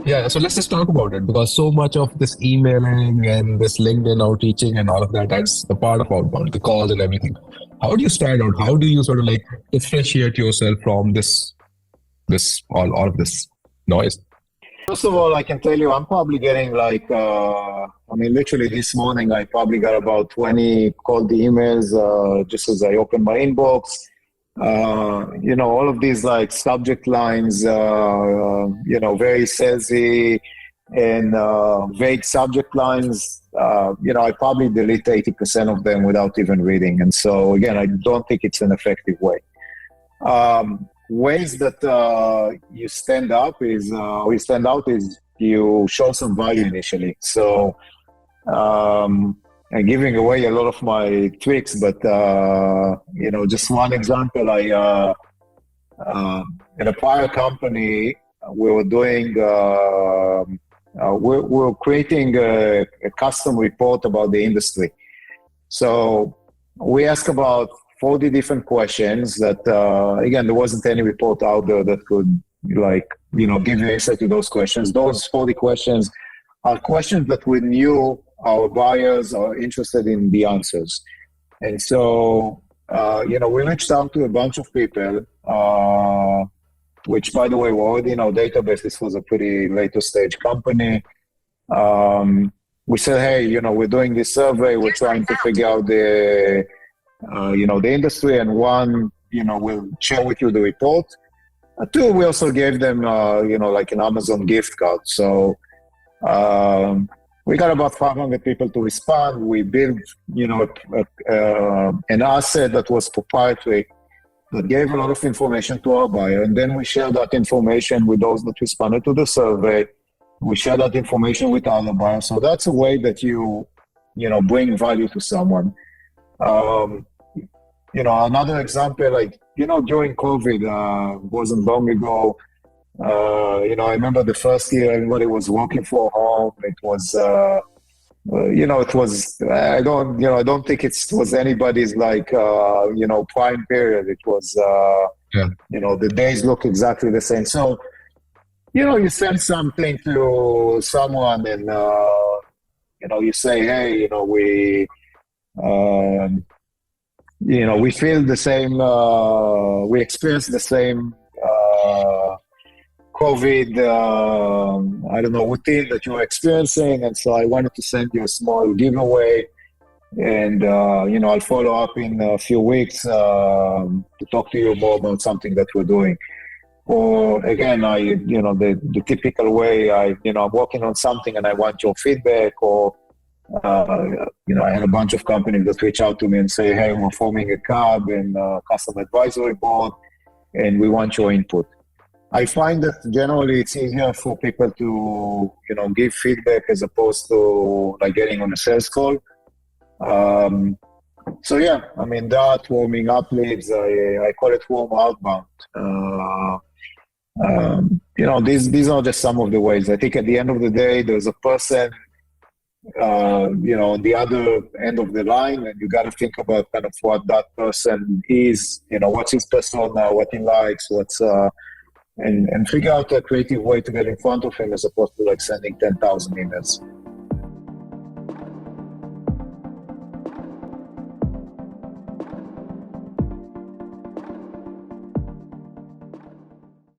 Yeah, so let's just talk about it because so much of this emailing and this LinkedIn outreaching and all of that, that's the part of outbound, the calls and everything. How do you stand out? How do you sort of like differentiate yourself from all of this noise? First of all, I can tell you, I'm probably getting like, literally this morning, I probably got about 20 cold emails just as I opened my inbox. All of these like subject lines, very salesy and vague subject lines. I probably delete 80% of them without even reading. And so, again, I don't think it's an effective way. Ways that you stand out is you show some value initially. So I'm giving away a lot of my tricks, but just one example, in a prior company, we were doing we were creating a custom report about the industry. So we asked about 40 different questions that, again, there wasn't any report out there that could give you answer to those questions. Those 40 questions are questions that we knew our buyers are interested in the answers. And so, we reached out to a bunch of people, which, by the way, were already in our database. This was a pretty later stage company. We said, hey, we're doing this survey. We're trying to figure out the industry, and one, we'll share with you the report. Two, we also gave them, like an Amazon gift card. So we got about 500 people to respond. We built, an asset that was proprietary that gave a lot of information to our buyer, and then we shared that information with those that responded to the survey. We share that information with other buyers. So that's a way that you bring value to someone. Another example, during COVID, wasn't long ago. I remember the first year everybody was working from home. It was, I don't think it was anybody's prime period. It was, the days look exactly the same. So, you send something to someone and, you say, hey, we feel the same, we experience the same COVID, routine that you're experiencing. And so I wanted to send you a small giveaway. And, I'll follow up in a few weeks to talk to you more about something that we're doing. Or again, the typical way, I'm working on something and I want your feedback, or I have a bunch of companies that reach out to me and say, hey, we're forming a CAB and custom advisory board, and we want your input. I find that generally it's easier for people to, give feedback as opposed to getting on a sales call. That warming up leads, I call it warm outbound. These are just some of the ways. I think at the end of the day, there's a person on the other end of the line, and you got to think about kind of what that person is, what's his persona, what he likes, and figure out a creative way to get in front of him as opposed to sending 10,000 emails.